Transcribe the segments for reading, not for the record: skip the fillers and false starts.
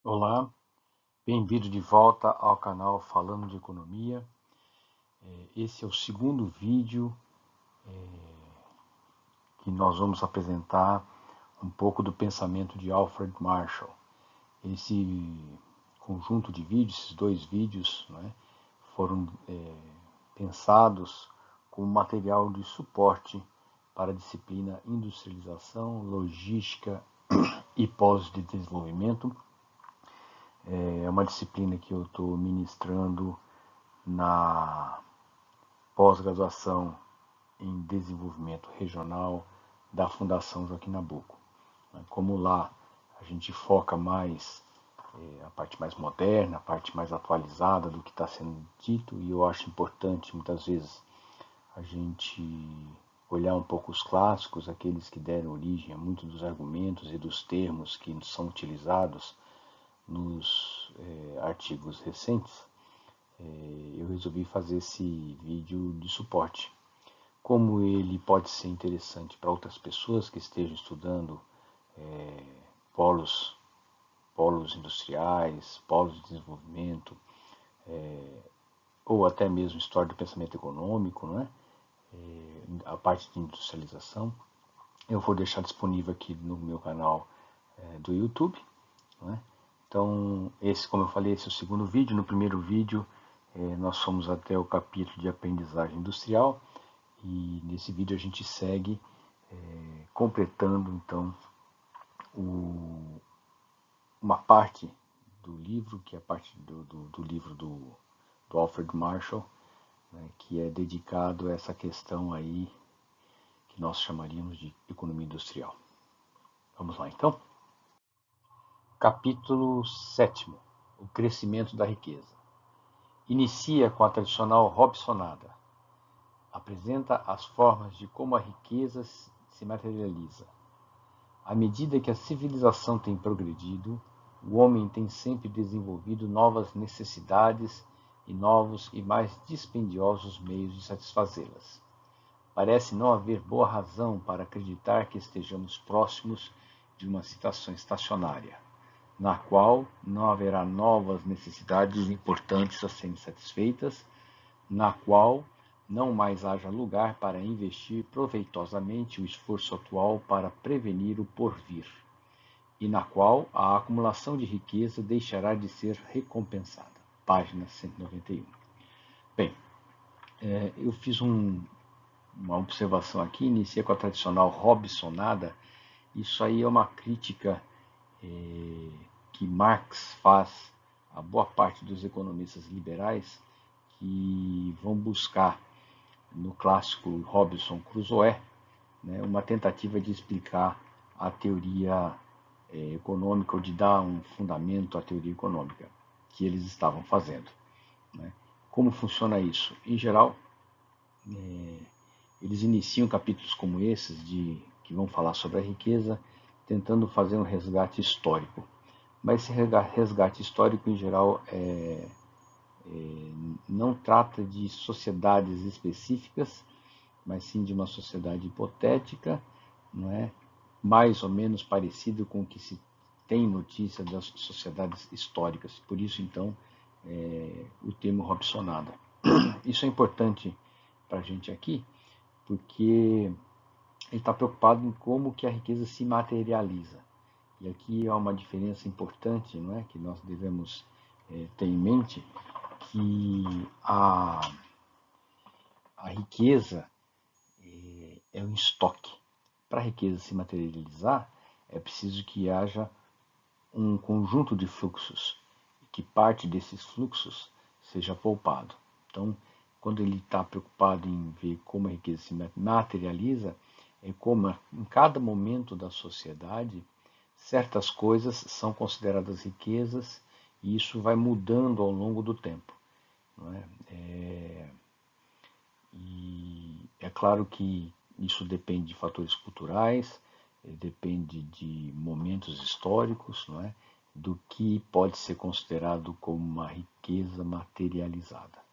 Olá, bem-vindo de volta ao canal Falando de Economia. Esse é o segundo vídeo que nós vamos apresentar um pouco do pensamento de Alfred Marshall. Esse conjunto de vídeos, esses dois vídeos, foram pensados como material de suporte para a disciplina Industrialização, Logística e Pós-desenvolvimento. É uma disciplina que eu estou ministrando na pós-graduação em desenvolvimento regional da Fundação Joaquim Nabuco. Como lá a gente foca mais a parte mais moderna, a parte mais atualizada do que está sendo dito, e eu acho importante muitas vezes a gente olhar um pouco os clássicos, aqueles que deram origem a muitos dos argumentos e dos termos que são utilizados nos artigos recentes. Eu resolvi fazer esse vídeo de suporte. Como ele pode ser interessante para outras pessoas que estejam estudando polos industriais, polos de desenvolvimento, ou até mesmo história do pensamento econômico, a parte de industrialização, eu vou deixar disponível aqui no meu canal do YouTube. Então, como eu falei, esse é o segundo vídeo. No primeiro vídeo, nós fomos até o capítulo de aprendizagem industrial, e nesse vídeo a gente segue completando então uma parte do livro, que é a parte do livro do Alfred Marshall, que é dedicado a essa questão aí que nós chamaríamos de economia industrial. Vamos lá então. Capítulo 7. O crescimento da riqueza. Inicia com a tradicional Robsonada. Apresenta as formas de como a riqueza se materializa. À medida que a civilização tem progredido, o homem tem sempre desenvolvido novas necessidades e novos e mais dispendiosos meios de satisfazê-las. Parece não haver boa razão para acreditar que estejamos próximos de uma situação estacionária, na qual não haverá novas necessidades importantes a serem satisfeitas, na qual não mais haja lugar para investir proveitosamente o esforço atual para prevenir o porvir, e na qual a acumulação de riqueza deixará de ser recompensada. Página 191. Bem, eu fiz uma observação aqui, iniciei com a tradicional Robsonada. Isso aí é uma crítica que Marx faz a boa parte dos economistas liberais que vão buscar no clássico Robinson Crusoe uma tentativa de explicar a teoria econômica, ou de dar um fundamento à teoria econômica que eles estavam fazendo. Como funciona isso? Em geral, eles iniciam capítulos como esses, que vão falar sobre a riqueza, tentando fazer um resgate histórico. Mas esse resgate histórico, em geral, não trata de sociedades específicas, mas sim de uma sociedade hipotética, mais ou menos parecido com o que se tem notícia das sociedades históricas. Por isso, então, o termo Robsonada. Isso é importante para a gente aqui, porque ele está preocupado em como que a riqueza se materializa. E aqui há uma diferença importante, que nós devemos ter em mente, que a riqueza é um estoque. Para a riqueza se materializar, é preciso que haja um conjunto de fluxos, e que parte desses fluxos seja poupado. Então, quando ele está preocupado em ver como a riqueza se materializa, é como em cada momento da sociedade certas coisas são consideradas riquezas, e isso vai mudando ao longo do tempo. E é claro que isso depende de fatores culturais, depende de momentos históricos, do que pode ser considerado como uma riqueza materializada.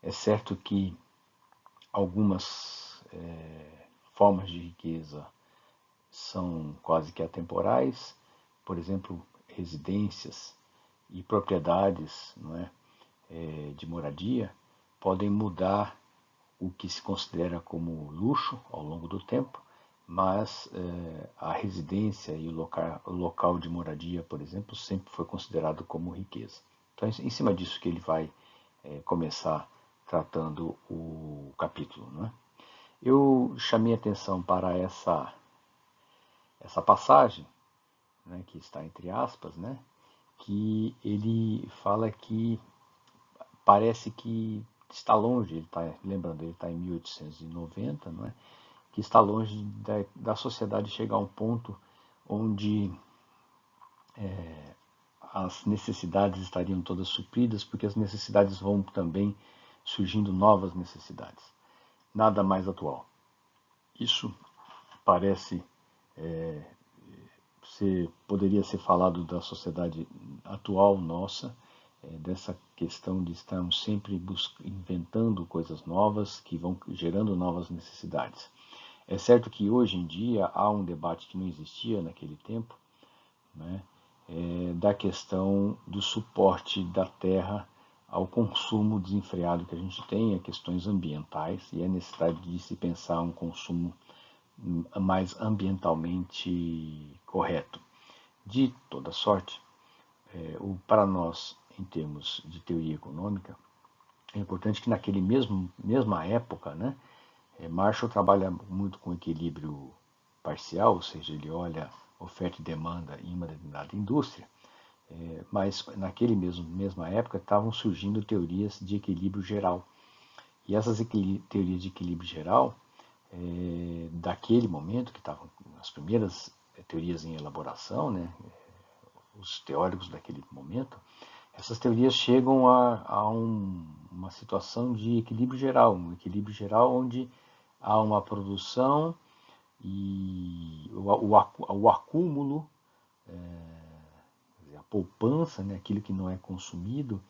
É certo que algumas formas de riqueza são quase que atemporais. Por exemplo, residências e propriedades, não é, de moradia podem mudar o que se considera como luxo ao longo do tempo, mas a residência e o local de moradia, por exemplo, sempre foi considerado como riqueza. Então, em cima disso que ele vai começar tratando o capítulo, né? Eu chamei atenção para essa passagem, né, que está entre aspas, né, que ele fala que parece que está longe, lembrando, ele está em 1890, não é? Que está longe da sociedade chegar a um ponto onde as necessidades estariam todas supridas, porque as necessidades vão também surgindo novas necessidades. Nada mais atual. Isso parece poderia ser falado da sociedade atual nossa, dessa questão de estarmos sempre inventando coisas novas que vão gerando novas necessidades. É certo que hoje em dia há um debate que não existia naquele tempo, né, da questão do suporte da terra ao consumo desenfreado que a gente tem, a questões ambientais e a necessidade de se pensar um consumo mais ambientalmente correto. De toda sorte, para nós, em termos de teoria econômica, é importante que naquele mesma época, né, Marshall trabalha muito com equilíbrio parcial, ou seja, ele olha oferta e demanda em uma determinada indústria, mas naquele mesma época estavam surgindo teorias de equilíbrio geral. E essas teorias de equilíbrio geral, daquele momento, que estavam as primeiras teorias em elaboração, né, os teóricos daquele momento, essas teorias chegam a uma situação de equilíbrio geral, um equilíbrio geral onde há uma produção e o acúmulo, a poupança, né, aquilo que não é consumido,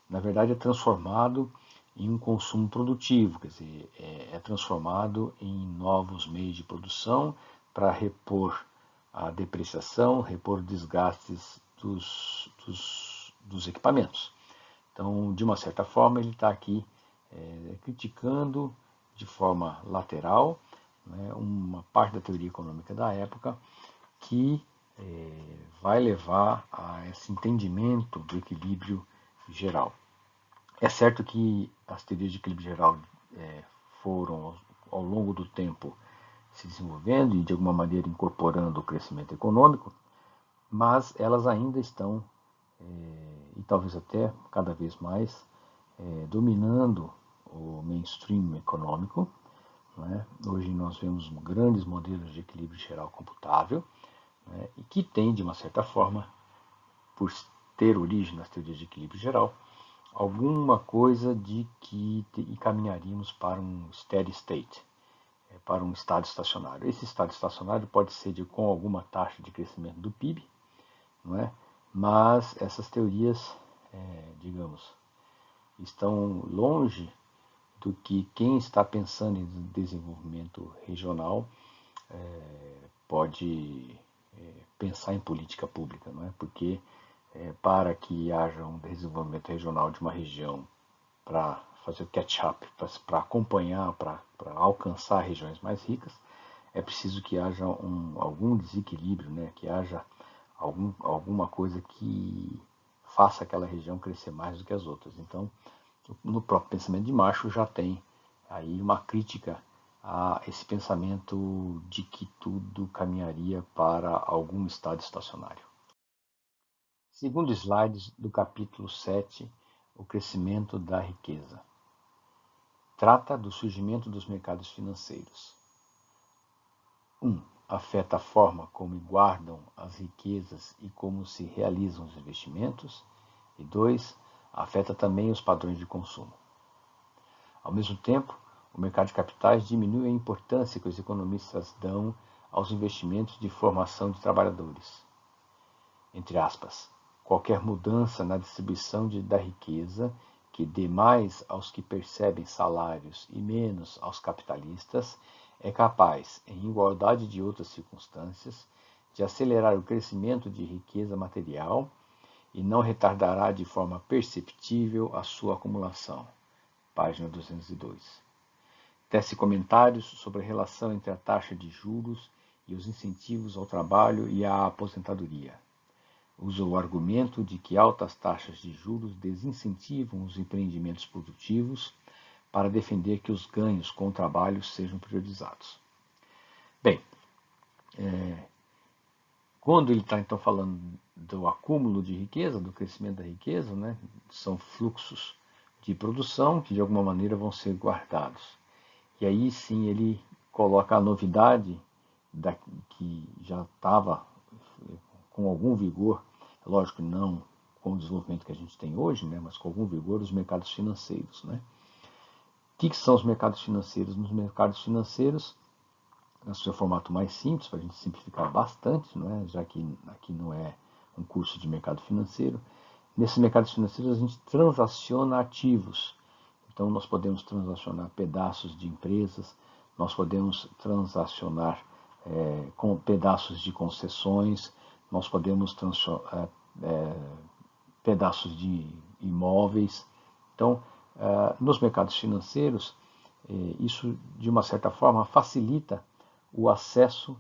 na verdade é transformado em um consumo produtivo, quer dizer, é transformado em novos meios de produção para repor a depreciação, repor desgastes dos equipamentos. Então, de uma certa forma, ele está aqui criticando de forma lateral, né, uma parte da teoria econômica da época que vai levar a esse entendimento do equilíbrio geral. É certo que as teorias de equilíbrio geral foram, ao longo do tempo, se desenvolvendo e, de alguma maneira, incorporando o crescimento econômico, mas elas ainda estão, e talvez até cada vez mais, dominando o mainstream econômico. Né? Hoje nós vemos grandes modelos de equilíbrio geral computável, né, e que tem, de uma certa forma, por ter origem nas teorias de equilíbrio geral, alguma coisa de que encaminharíamos para um steady state, para um estado estacionário. Esse estado estacionário pode ser com alguma taxa de crescimento do PIB, não é? Mas essas teorias, digamos, estão longe do que quem está pensando em desenvolvimento regional pode pensar em política pública, não é? Porque para que haja um desenvolvimento regional de uma região para fazer o catch-up, para acompanhar, para alcançar regiões mais ricas, é preciso que haja algum desequilíbrio, né? Que haja alguma coisa que faça aquela região crescer mais do que as outras. Então, no próprio pensamento de Marshall já tem aí uma crítica a esse pensamento de que tudo caminharia para algum estado estacionário. Segundo slide do capítulo 7, o crescimento da riqueza. Trata do surgimento dos mercados financeiros. 1. Afeta a forma como guardam as riquezas e como se realizam os investimentos. E 2. Afeta também os padrões de consumo. Ao mesmo tempo, o mercado de capitais diminui a importância que os economistas dão aos investimentos de formação de trabalhadores. Entre aspas, qualquer mudança na distribuição da riqueza que dê mais aos que percebem salários e menos aos capitalistas é capaz, em igualdade de outras circunstâncias, de acelerar o crescimento de riqueza material e não retardará de forma perceptível a sua acumulação. Página 202. Tece comentários sobre a relação entre a taxa de juros e os incentivos ao trabalho e à aposentadoria. Usa o argumento de que altas taxas de juros desincentivam os empreendimentos produtivos para defender que os ganhos com o trabalho sejam priorizados. Bem, quando ele está então falando do acúmulo de riqueza, do crescimento da riqueza, né, são fluxos de produção que de alguma maneira vão ser guardados. E aí sim ele coloca a novidade que já estava com algum vigor, lógico não com o desenvolvimento que a gente tem hoje, né, mas com algum vigor, os mercados financeiros. Né? O que são os mercados financeiros? Nos mercados financeiros, no seu formato mais simples, para a gente simplificar bastante, não é? Já que aqui não é um curso de mercado financeiro, nesses mercados financeiros a gente transaciona ativos. Então nós podemos transacionar pedaços de empresas, nós podemos transacionar com pedaços de concessões, nós podemos pedaços de imóveis. Então, nos mercados financeiros, isso de uma certa forma facilita o acesso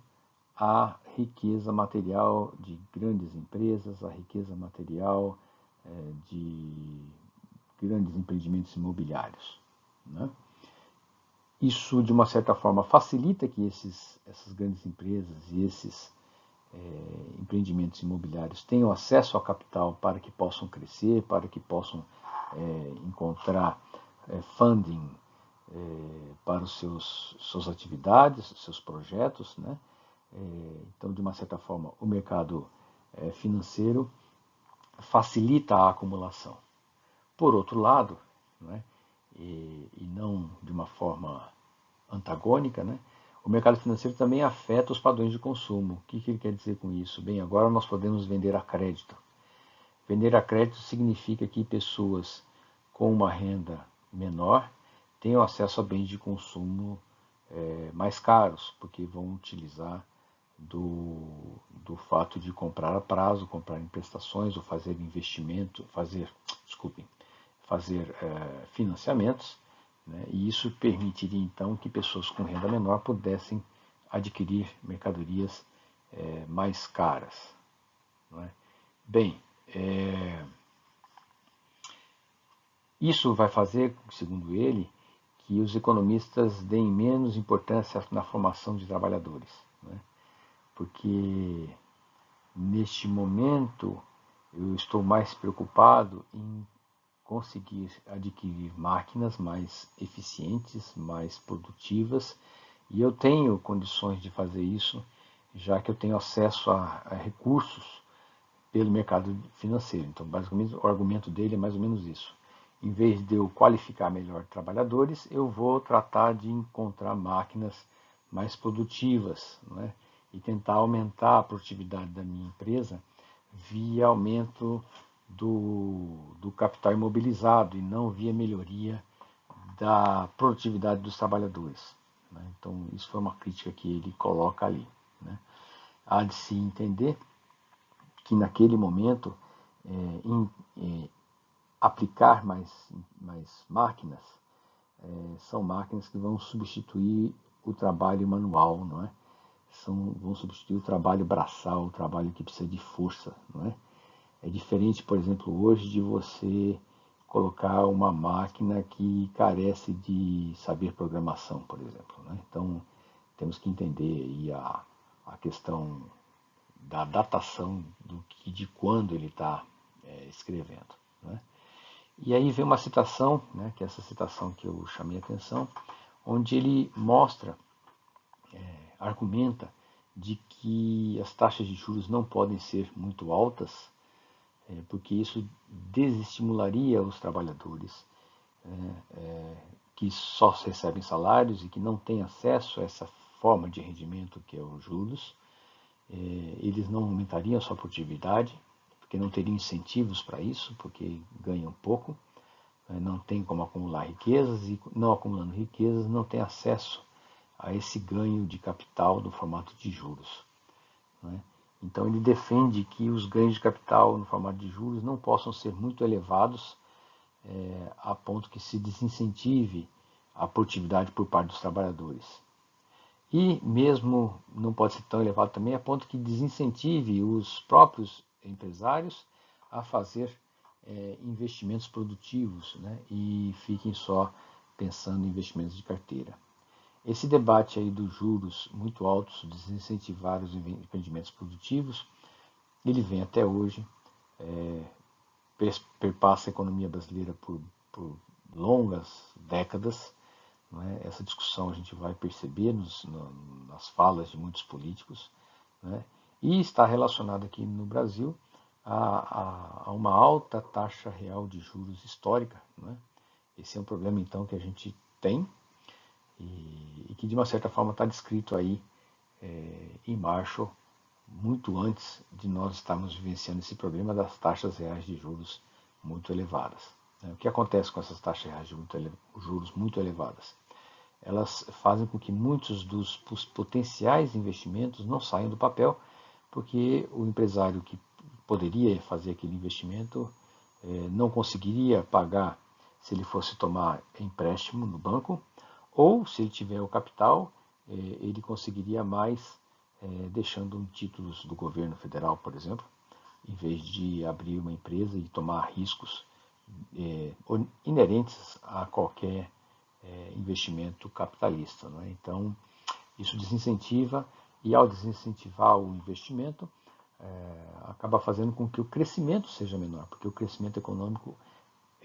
à riqueza material de grandes empresas, à riqueza material de grandes empreendimentos imobiliários. Né? Isso, de uma certa forma, facilita que essas grandes empresas e esses empreendimentos imobiliários tenham acesso ao capital para que possam crescer, para que possam encontrar funding para os suas atividades, seus projetos. Né? Então, de uma certa forma, o mercado financeiro facilita a acumulação. Por outro lado, né, e não de uma forma antagônica, né, o mercado financeiro também afeta os padrões de consumo. O que ele quer dizer com isso? Bem, agora nós podemos vender a crédito. Vender a crédito significa que pessoas com uma renda menor tenham acesso a bens de consumo mais caros, porque vão utilizar do fato de comprar a prazo, comprar em prestações ou fazer investimento, fazer financiamentos, né? E isso permitiria então que pessoas com renda menor pudessem adquirir mercadorias mais caras. Não é? Bem, isso vai fazer, segundo ele, que os economistas deem menos importância na formação de trabalhadores. Né? Porque neste momento eu estou mais preocupado em conseguir adquirir máquinas mais eficientes, mais produtivas, e eu tenho condições de fazer isso, já que eu tenho acesso a recursos pelo mercado financeiro. Então, basicamente, o argumento dele é mais ou menos isso. Em vez de eu qualificar melhor trabalhadores, eu vou tratar de encontrar máquinas mais produtivas, né? E tentar aumentar a produtividade da minha empresa via aumento do capital imobilizado e não via melhoria da produtividade dos trabalhadores. Né? Então, isso foi uma crítica que ele coloca ali. Né? Há de se entender que naquele momento aplicar mais máquinas são máquinas que vão substituir o trabalho manual, não é? Vão substituir o trabalho braçal, o trabalho que precisa de força, não é? É diferente, por exemplo, hoje de você colocar uma máquina que carece de saber programação, por exemplo. Né? Então, temos que entender aí a questão da datação de quando ele está escrevendo. Né? E aí vem uma citação, né, que é essa citação que eu chamei a atenção, onde ele mostra, argumenta de que as taxas de juros não podem ser muito altas, porque isso desestimularia os trabalhadores que só recebem salários e que não têm acesso a essa forma de rendimento que é os juros. Eles não aumentariam a sua produtividade, porque não teriam incentivos para isso, porque ganham pouco, não tem como acumular riquezas e não acumulando riquezas não tem acesso a esse ganho de capital no formato de juros. Né? Então ele defende que os ganhos de capital no formato de juros não possam ser muito elevados a ponto que se desincentive a produtividade por parte dos trabalhadores. E mesmo não pode ser tão elevado também a ponto que desincentive os próprios empresários a fazer investimentos produtivos, né, e fiquem só pensando em investimentos de carteira. Esse debate aí dos juros muito altos, desincentivar os empreendimentos produtivos, ele vem até hoje, perpassa a economia brasileira por longas décadas. Não é? Essa discussão a gente vai perceber nas falas de muitos políticos, né? E está relacionada aqui no Brasil a uma alta taxa real de juros histórica. Né? Esse é um problema, então, que a gente tem e que, de uma certa forma, está descrito aí em Marshall, muito antes de nós estarmos vivenciando esse problema das taxas reais de juros muito elevadas. O que acontece com essas taxas reais de juros muito elevadas? Elas fazem com que muitos dos potenciais investimentos não saiam do papel, porque o empresário que poderia fazer aquele investimento não conseguiria pagar se ele fosse tomar empréstimo no banco, ou se ele tiver o capital, ele conseguiria mais deixando títulos do governo federal, por exemplo, em vez de abrir uma empresa e tomar riscos inerentes a qualquer investimento capitalista. Né? Então, isso desincentiva, e ao desincentivar o investimento, acaba fazendo com que o crescimento seja menor, porque o crescimento econômico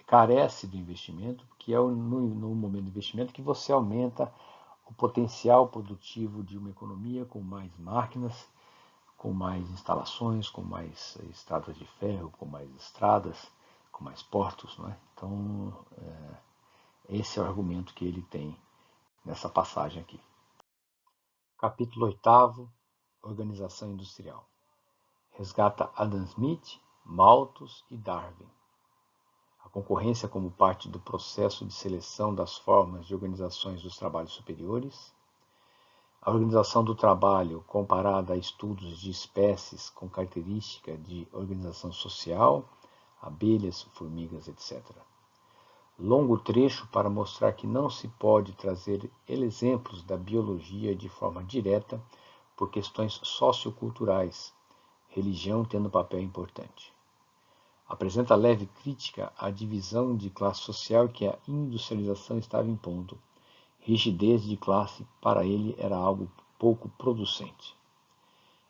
carece do investimento, que é no momento do investimento que você aumenta o potencial produtivo de uma economia com mais máquinas, com mais instalações, com mais estradas de ferro, com mais estradas, com mais portos. Não é? Então, esse é o argumento que ele tem nessa passagem aqui. Capítulo 8, Organização Industrial. Resgata Adam Smith, Malthus e Darwin. A concorrência como parte do processo de seleção das formas de organizações dos trabalhos superiores. A organização do trabalho comparada a estudos de espécies com característica de organização social, abelhas, formigas, etc. Longo trecho para mostrar que não se pode trazer exemplos da biologia de forma direta por questões socioculturais, religião tendo papel importante. Apresenta leve crítica à divisão de classe social que a industrialização estava impondo. Rigidez de classe para ele era algo pouco producente.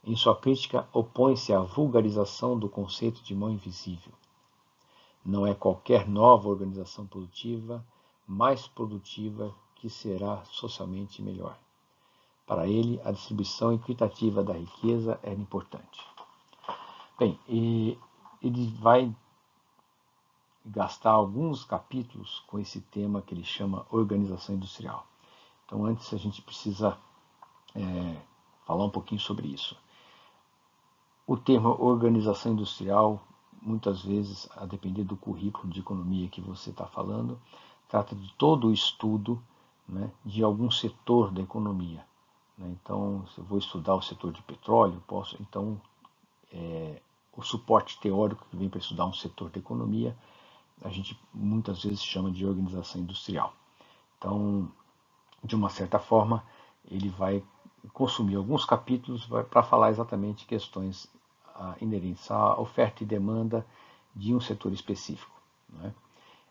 Em sua crítica, opõe-se à vulgarização do conceito de mão invisível. Não é qualquer nova organização produtiva mais produtiva que será socialmente melhor. Para ele, a distribuição equitativa da riqueza era importante. Bem, e ele vai gastar alguns capítulos com esse tema que ele chama organização industrial. Então, antes a gente precisa falar um pouquinho sobre isso. O termo organização industrial, muitas vezes, a depender do currículo de economia que você está falando, trata de todo o estudo, né, de algum setor da economia. Né? Então, se eu vou estudar o setor de petróleo, posso, então, o suporte teórico que vem para estudar um setor da economia, a gente muitas vezes chama de organização industrial. Então, de uma certa forma, ele vai consumir alguns capítulos para falar exatamente questões inerentes à oferta e demanda de um setor específico. Né?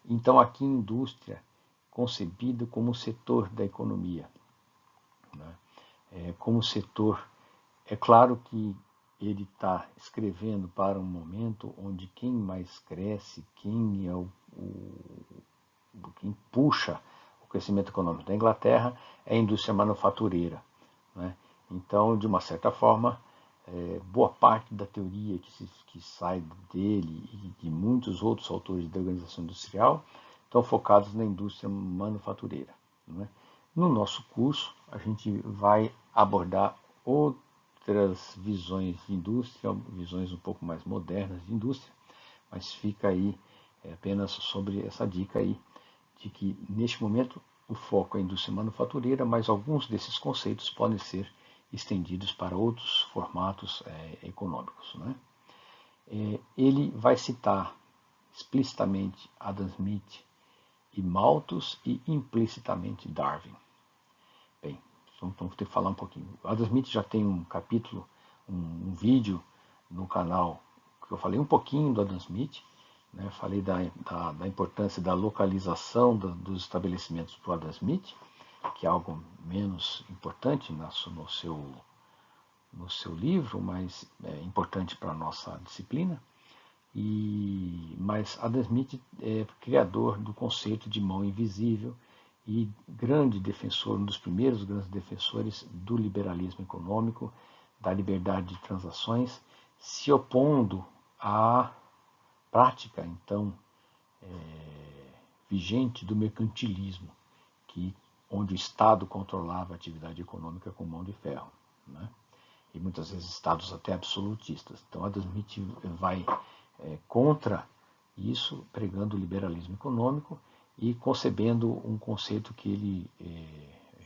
Então, aqui, indústria, concebido como setor da economia. Né? Como setor, é claro que ele está escrevendo para um momento onde quem mais cresce, quem é quem puxa o crescimento econômico da Inglaterra é a indústria manufatureira. Né? Então, de uma certa forma, boa parte da teoria que sai dele e de muitos outros autores da organização industrial estão focados na indústria manufatureira. Né? No nosso curso, a gente vai abordar outras visões de indústria, visões um pouco mais modernas de indústria, mas fica aí apenas sobre essa dica aí, de que neste momento o foco é a indústria manufatureira, mas alguns desses conceitos podem ser estendidos para outros formatos econômicos, né? Ele vai citar explicitamente Adam Smith e Malthus e implicitamente Darwin. Bem, vamos ter que falar um pouquinho. O Adam Smith já tem um capítulo, um vídeo no canal que eu falei um pouquinho do Adam Smith, né? Falei da importância da localização dos estabelecimentos para o Adam Smith, que é algo menos importante no seu livro, mas é importante para a nossa disciplina. Mas Adam Smith é criador do conceito de mão invisível e grande defensor, um dos primeiros grandes defensores do liberalismo econômico, da liberdade de transações, se opondo à prática, então, vigente do mercantilismo, onde o Estado controlava a atividade econômica com mão de ferro, né? E muitas vezes estados até absolutistas. Então Adam Smith vai contra isso, pregando o liberalismo econômico e concebendo um conceito que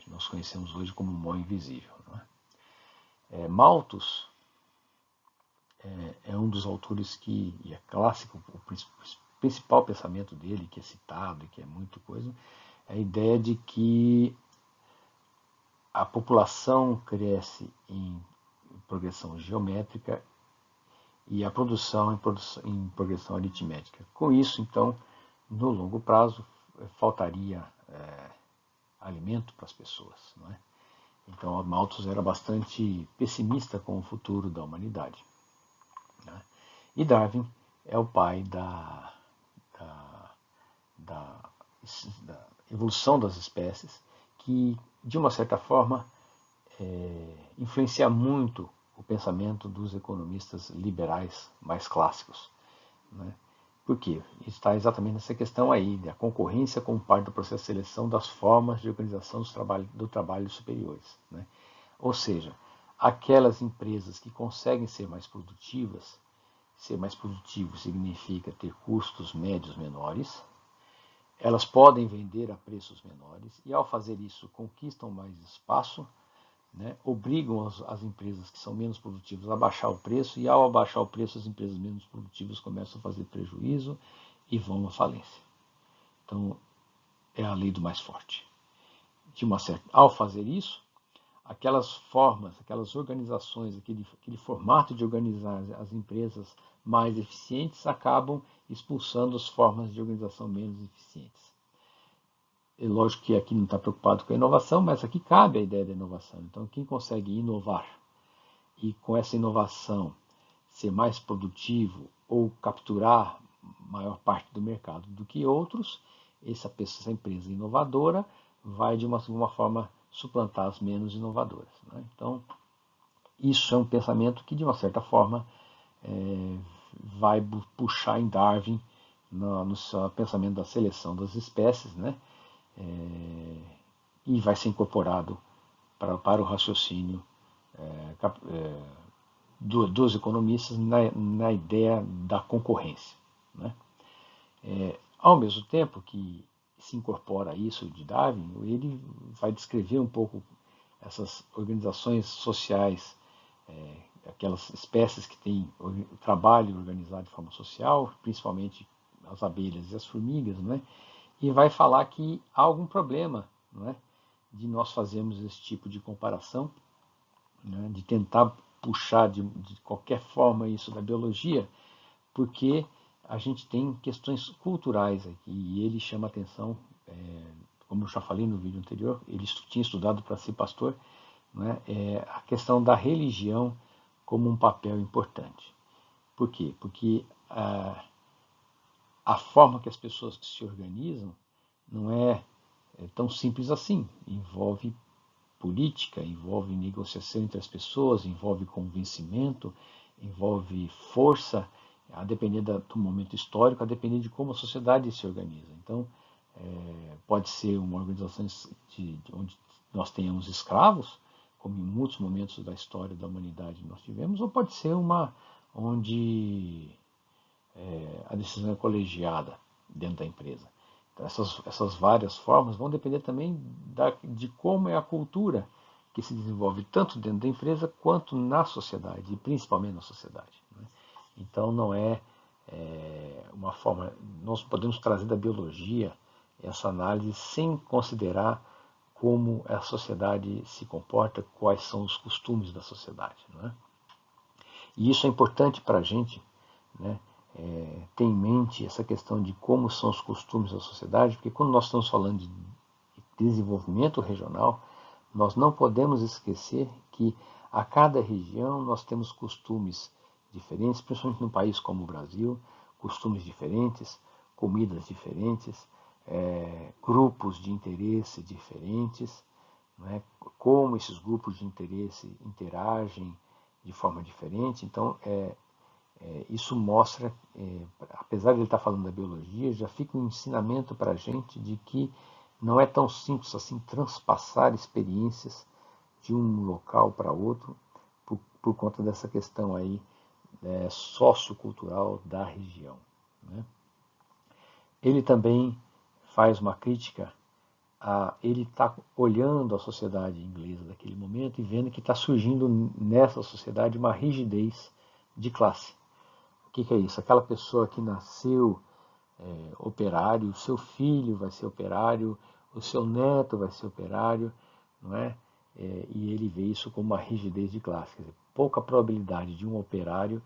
nós conhecemos hoje como mão invisível, né? Malthus é um dos autores que é clássico, o principal pensamento dele, que é citado e que é muito coisa, é a ideia de que a população cresce em progressão geométrica e a produção em progressão aritmética. Com isso, então, no longo prazo, faltaria alimento para as pessoas, não é? Então, Malthus era bastante pessimista com o futuro da humanidade, né? E Darwin é o pai da evolução das espécies, que, de uma certa forma, influencia muito o pensamento dos economistas liberais mais clássicos, né? Por quê? Está exatamente nessa questão aí, da concorrência como parte do processo de seleção das formas de organização do trabalho superiores, né? Ou seja, aquelas empresas que conseguem ser mais produtivas, ser mais produtivo significa ter custos médios menores, elas podem vender a preços menores e, ao fazer isso, conquistam mais espaço, né? Obrigam as empresas que são menos produtivas a baixar o preço, e ao abaixar o preço, as empresas menos produtivas começam a fazer prejuízo e vão à falência. Então, é a lei do mais forte. Ao fazer isso, aquelas formas, aquelas organizações, aquele formato de organizar as empresas mais eficientes acabam expulsando as formas de organização menos eficientes. É lógico que aqui não está preocupado com a inovação, mas aqui cabe a ideia da inovação. Então, quem consegue inovar e com essa inovação ser mais produtivo ou capturar maior parte do mercado do que outros, essa empresa inovadora vai de uma forma suplantar as menos inovadoras, né? Então, isso é um pensamento que, de uma certa forma, vai puxar em Darwin no seu pensamento da seleção das espécies, né? E vai ser incorporado para o raciocínio dos economistas na ideia da concorrência, né? Ao mesmo tempo que se incorpora isso de Darwin, ele vai descrever um pouco essas organizações sociais, aquelas espécies que têm o trabalho organizado de forma social, principalmente as abelhas e as formigas, né? E vai falar que há algum problema, não é, de nós fazermos esse tipo de comparação, né, de tentar puxar de qualquer forma isso da biologia, porque a gente tem questões culturais aqui, e ele chama atenção, como eu já falei no vídeo anterior, ele tinha estudado para ser pastor, né, a questão da religião como um papel importante. Por quê? Porque a forma que as pessoas se organizam não é tão simples assim. Envolve política, envolve negociação entre as pessoas, envolve convencimento, envolve força, a depender do momento histórico, a depender de como a sociedade se organiza. Então, pode ser uma organização onde nós tenhamos escravos, como em muitos momentos da história da humanidade nós tivemos, ou pode ser uma onde a decisão é colegiada dentro da empresa. Então, essas várias formas vão depender também de como é a cultura que se desenvolve tanto dentro da empresa quanto na sociedade, e principalmente na sociedade. Né? Então não é uma forma, nós podemos trazer da biologia essa análise sem considerar como a sociedade se comporta, quais são os costumes da sociedade. Né? E isso é importante para a gente, né, ter em mente essa questão de como são os costumes da sociedade, porque quando nós estamos falando de desenvolvimento regional, nós não podemos esquecer que a cada região nós temos costumes diferentes, principalmente num país como o Brasil, costumes diferentes, comidas diferentes, grupos de interesse diferentes, né, como esses grupos de interesse interagem de forma diferente. Então, isso mostra, apesar de ele estar falando da biologia, já fica um ensinamento para a gente de que não é tão simples assim transpassar experiências de um local para outro por conta dessa questão aí sociocultural da região. Né? Ele também faz uma crítica ele está olhando a sociedade inglesa daquele momento e vendo que está surgindo nessa sociedade uma rigidez de classe. O que é isso? Aquela pessoa que nasceu operário, o seu filho vai ser operário, o seu neto vai ser operário, não é? E ele vê isso como uma rigidez de classe, quer dizer, pouca probabilidade de um operário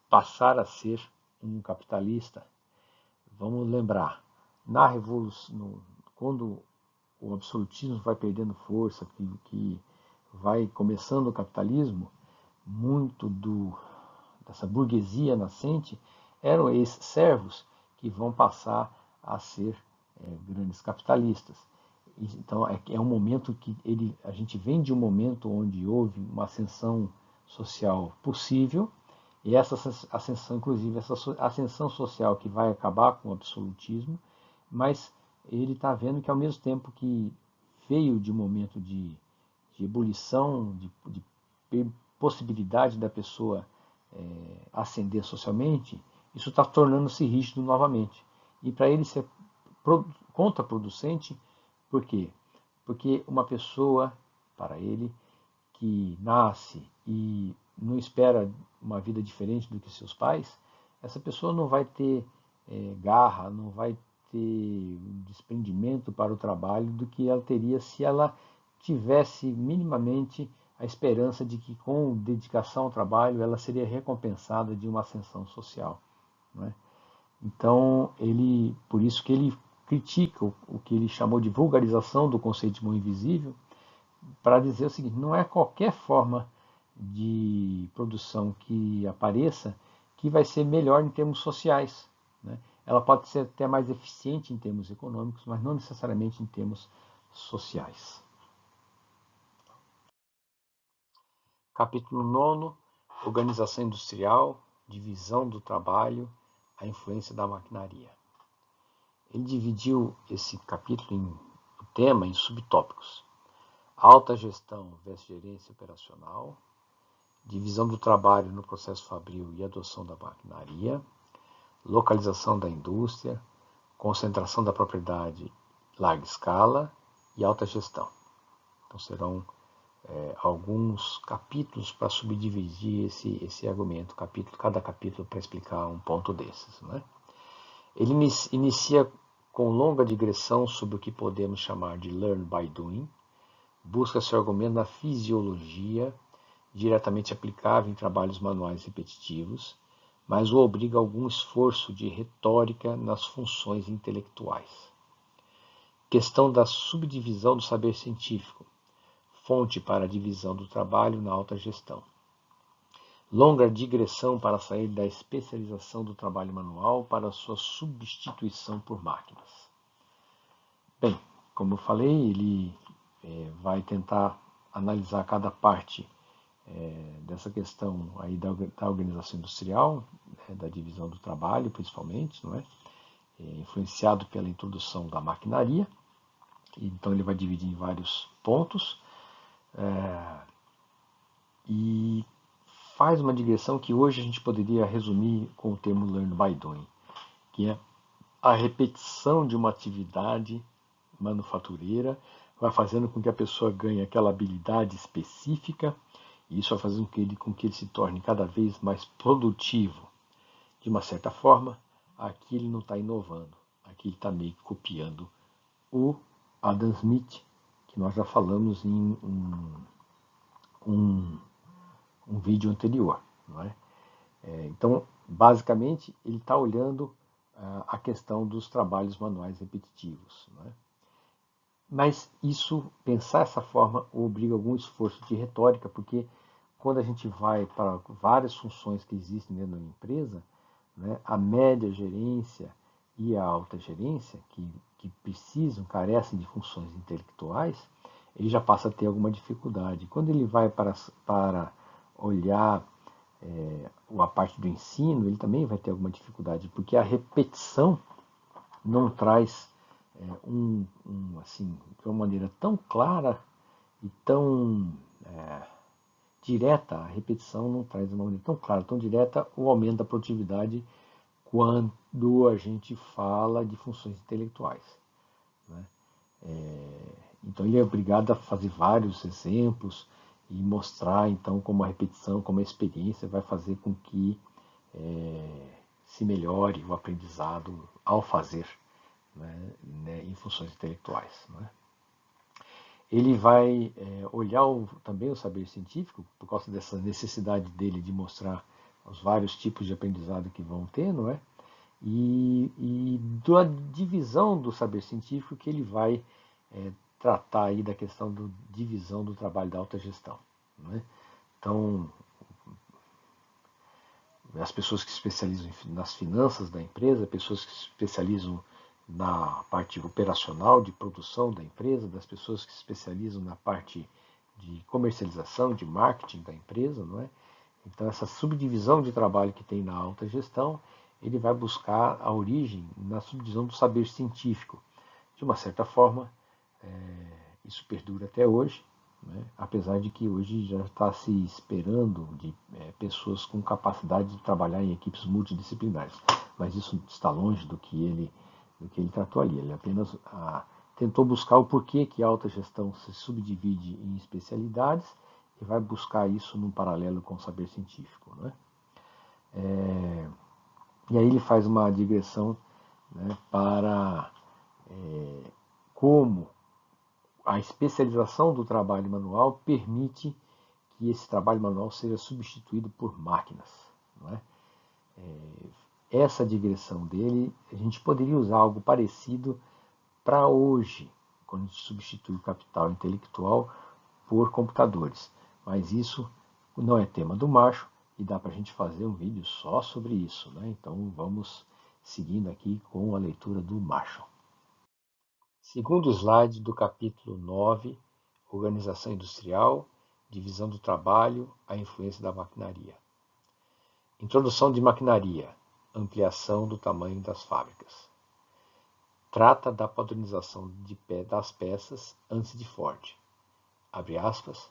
passar a ser um capitalista. Vamos lembrar, na revolução, quando o absolutismo vai perdendo força, que vai começando o capitalismo, muito dessa burguesia nascente eram esses servos que vão passar a ser grandes capitalistas. Então é um momento que a gente vem de um momento onde houve uma ascensão social possível, e essa ascensão, inclusive, essa ascensão social que vai acabar com o absolutismo, mas ele está vendo que ao mesmo tempo que veio de um momento de ebulição, de possibilidade da pessoa ascender socialmente, isso está tornando-se rígido novamente. E para ele ser contraproducente, por quê? Porque uma pessoa, para ele, que nasce e não espera uma vida diferente do que seus pais, essa pessoa não vai ter garra, não vai ter desprendimento para o trabalho do que ela teria se ela tivesse minimamente a esperança de que com dedicação ao trabalho ela seria recompensada de uma ascensão social. Não é? Então, por isso que ele critica o que ele chamou de vulgarização do conceito de mão invisível, para dizer o seguinte: não é qualquer forma de produção que apareça que vai ser melhor em termos sociais. Né? Ela pode ser até mais eficiente em termos econômicos, mas não necessariamente em termos sociais. Capítulo 9. Organização industrial, divisão do trabalho, a influência da maquinaria. Ele dividiu esse capítulo, o tema, em subtópicos: alta gestão versus gerência operacional, divisão do trabalho no processo fabril e adoção da maquinaria, localização da indústria, concentração da propriedade larga escala e alta gestão. Então serão alguns capítulos para subdividir esse argumento, cada capítulo para explicar um ponto desses. Né? Ele inicia com longa digressão sobre o que podemos chamar de learn by doing, busca seu argumento na fisiologia, diretamente aplicável em trabalhos manuais repetitivos, mas o obriga a algum esforço de retórica nas funções intelectuais. Questão da subdivisão do saber científico, fonte para a divisão do trabalho na alta gestão. Longa digressão para sair da especialização do trabalho manual para sua substituição por máquinas. Bem, como eu falei, ele vai tentar analisar cada parte dessa questão aí da organização industrial, da divisão do trabalho principalmente, não é? Influenciado pela introdução da maquinaria. Então ele vai dividir em vários pontos e faz uma digressão que hoje a gente poderia resumir com o termo learn by doing, que é a repetição de uma atividade manufatureira vai fazendo com que a pessoa ganhe aquela habilidade específica, e isso vai fazendo com que ele se torne cada vez mais produtivo. De uma certa forma, aqui ele não está inovando, aqui ele está meio que copiando o Adam Smith, que nós já falamos em um vídeo anterior. Não é? Então, basicamente, ele está olhando a questão dos trabalhos manuais repetitivos. Não é? Mas isso, pensar dessa forma, obriga algum esforço de retórica, porque quando a gente vai para várias funções que existem dentro da empresa, né, a média gerência e a alta gerência, que precisam, carecem de funções intelectuais, ele já passa a ter alguma dificuldade. Quando ele vai para olhar a parte do ensino, ele também vai ter alguma dificuldade, porque a repetição não traz assim, de uma maneira tão clara e tão direta, a repetição não traz de uma maneira tão clara, tão direta, o aumento da produtividade quando a gente fala de funções intelectuais. Né? Então ele é obrigado a fazer vários exemplos e mostrar então como a repetição, como a experiência vai fazer com que se melhore o aprendizado ao fazer, né, em funções intelectuais. Né? Ele vai olhar também o saber científico, por causa dessa necessidade dele de mostrar os vários tipos de aprendizado que vão ter, não é? E da divisão do saber científico que ele vai tratar aí da questão da divisão do trabalho da alta gestão. Né? Então, as pessoas que se especializam nas finanças da empresa, pessoas que se especializam na parte operacional de produção da empresa, das pessoas que se especializam na parte de comercialização, de marketing da empresa, não é? Então essa subdivisão de trabalho que tem na alta gestão, ele vai buscar a origem na subdivisão do saber científico. De uma certa forma, isso perdura até hoje, né? Apesar de que hoje já está se esperando de pessoas com capacidade de trabalhar em equipes multidisciplinares. Mas isso está longe do que ele tratou ali. Ele apenas tentou buscar o porquê que a alta gestão se subdivide em especialidades e vai buscar isso num paralelo com o saber científico. Né? E aí ele faz uma digressão, né, para como a especialização do trabalho manual permite que esse trabalho manual seja substituído por máquinas. Não é? Essa digressão dele, a gente poderia usar algo parecido para hoje, quando a gente substitui o capital intelectual por computadores. Mas isso não é tema do Marshall e dá para a gente fazer um vídeo só sobre isso. Né? Então vamos seguindo aqui com a leitura do Marshall. Segundo slide do capítulo 9, Organização Industrial, Divisão do Trabalho, a influência da maquinaria. Introdução de maquinaria, ampliação do tamanho das fábricas. Trata da padronização das peças antes de Ford. Abre aspas.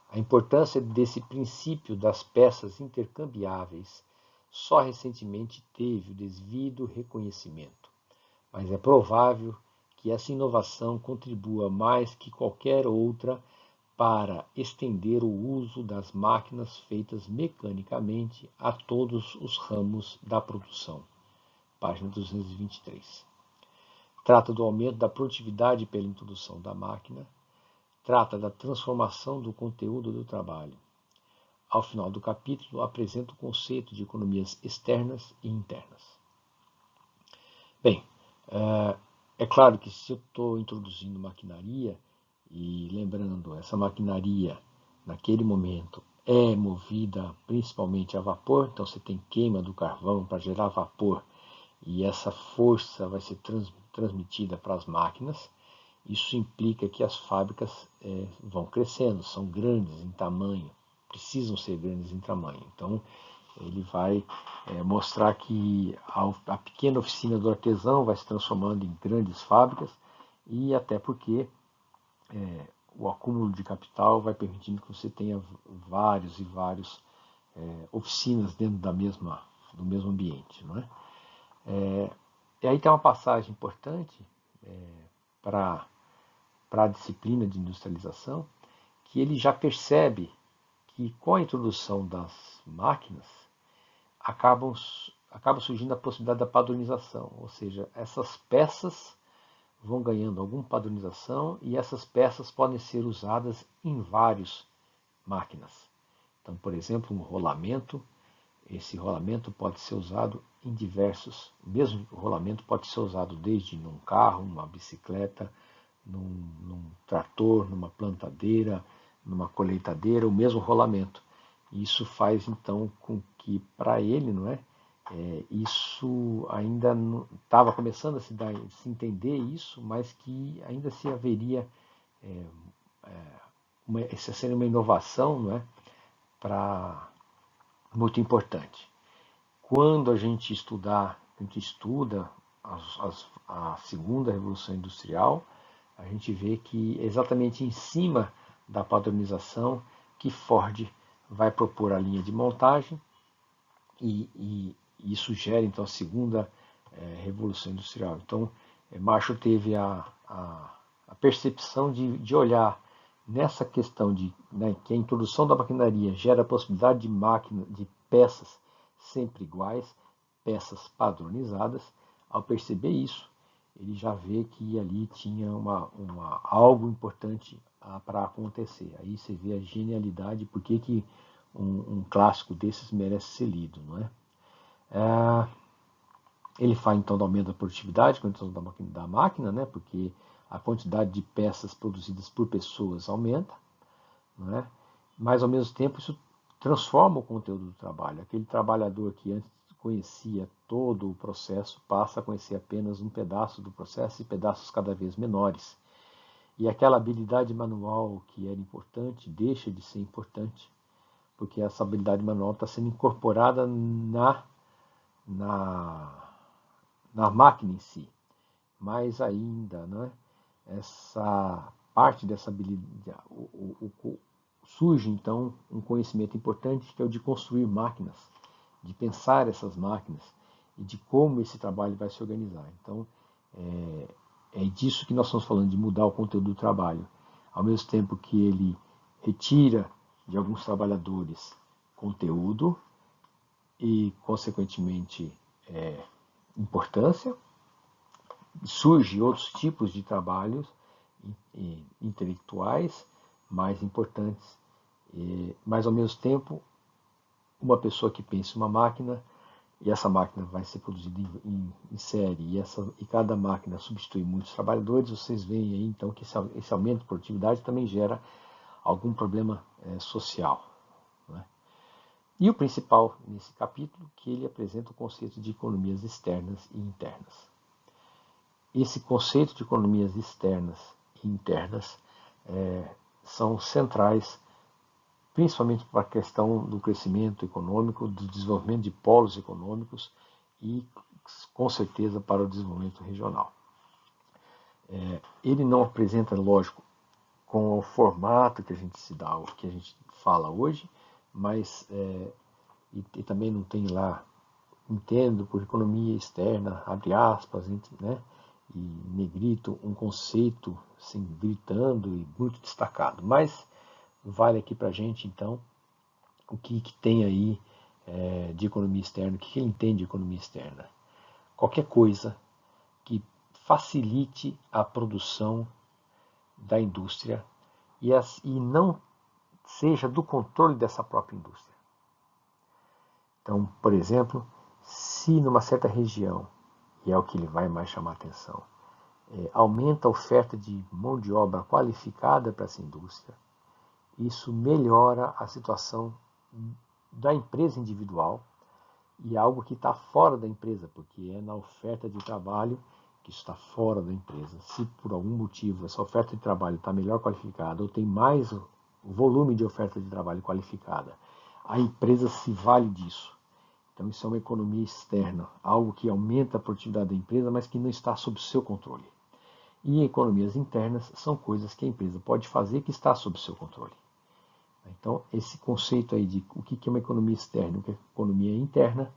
A importância desse princípio das peças intercambiáveis só recentemente teve o devido reconhecimento, mas é provável que essa inovação contribua mais que qualquer outra para estender o uso das máquinas feitas mecanicamente a todos os ramos da produção. Página 223. Trata do aumento da produtividade pela introdução da máquina. Trata da transformação do conteúdo do trabalho. Ao final do capítulo, apresenta o conceito de economias externas e internas. Bem, é claro que se eu estou introduzindo maquinaria, e lembrando, essa maquinaria, naquele momento, é movida principalmente a vapor, então você tem queima do carvão para gerar vapor, e essa força vai ser transmitida para as máquinas. Isso implica que as fábricas vão crescendo, são grandes em tamanho, precisam ser grandes em tamanho. Então, ele vai mostrar que a pequena oficina do artesão vai se transformando em grandes fábricas, e até porque o acúmulo de capital vai permitindo que você tenha vários e vários oficinas dentro do mesmo ambiente. Não é? E aí tem uma passagem importante para para a disciplina de industrialização, que ele já percebe que com a introdução das máquinas acaba surgindo a possibilidade da padronização, ou seja, essas peças vão ganhando alguma padronização e essas peças podem ser usadas em várias máquinas. Então, por exemplo, um rolamento, esse rolamento pode ser usado em diversos, o mesmo rolamento pode ser usado desde num carro, numa bicicleta, num trator, numa plantadeira, numa colheitadeira, o mesmo rolamento. Isso faz então com que para ele, não é? Isso ainda estava começando a se entender isso, mas que ainda se haveria essa seria uma inovação, não é? Muito importante. Quando a gente estuda a segunda revolução industrial, a gente vê que é exatamente em cima da padronização que Ford vai propor a linha de montagem e isso gera então a segunda revolução industrial. Então, Marshall teve a percepção de olhar nessa questão de que a introdução da maquinaria gera a possibilidade de peças sempre iguais, peças padronizadas. Ao perceber isso, ele já vê que ali tinha algo importante para acontecer. Aí você vê a genialidade, por que um clássico desses merece ser lido, não é? Ele fala então do aumento da produtividade com a introdução da máquina, né? Porque a quantidade de peças produzidas por pessoas aumenta, não é? Mas ao mesmo tempo isso transforma o conteúdo do trabalho. Aquele trabalhador que antes conhecia todo o processo passa a conhecer apenas um pedaço do processo e pedaços cada vez menores. E aquela habilidade manual que era importante deixa de ser importante, porque essa habilidade manual está sendo incorporada na máquina em si. Mais ainda, né? Essa parte dessa habilidade, surge então um conhecimento importante que é o de construir máquinas, de pensar essas máquinas e de como esse trabalho vai se organizar. Então, é disso que nós estamos falando, de mudar o conteúdo do trabalho. Ao mesmo tempo que ele retira de alguns trabalhadores conteúdo e, consequentemente, importância, surgem outros tipos de trabalhos intelectuais mais importantes, mas ao mesmo tempo uma pessoa que pensa uma máquina e essa máquina vai ser produzida em série e cada máquina substitui muitos trabalhadores, vocês veem aí então que esse aumento de produtividade também gera algum problema social, né? E o principal nesse capítulo, que ele apresenta o conceito de economias externas e internas. Esse conceito de economias externas e internas são centrais, principalmente para a questão do crescimento econômico, do desenvolvimento de polos econômicos e, com certeza, para o desenvolvimento regional. Ele não apresenta, lógico, com o formato que a gente fala hoje, mas e também não tem lá, entendo por economia externa, abre aspas, né? E negrito, um conceito assim, gritando e muito destacado. Mas vale aqui para a gente, então, o que tem aí de economia externa, o que ele entende de economia externa. Qualquer coisa que facilite a produção da indústria e não seja do controle dessa própria indústria. Então, por exemplo, se numa certa região, e é o que ele vai mais chamar a atenção, aumenta a oferta de mão de obra qualificada para essa indústria, isso melhora a situação da empresa individual e algo que está fora da empresa, porque é na oferta de trabalho que isso está fora da empresa. Se por algum motivo essa oferta de trabalho está melhor qualificada ou tem mais volume de oferta de trabalho qualificada, a empresa se vale disso. Então isso é uma economia externa, algo que aumenta a produtividade da empresa, mas que não está sob seu controle. E economias internas são coisas que a empresa pode fazer que está sob seu controle. Então esse conceito aí de o que é uma economia externa e o que é economia interna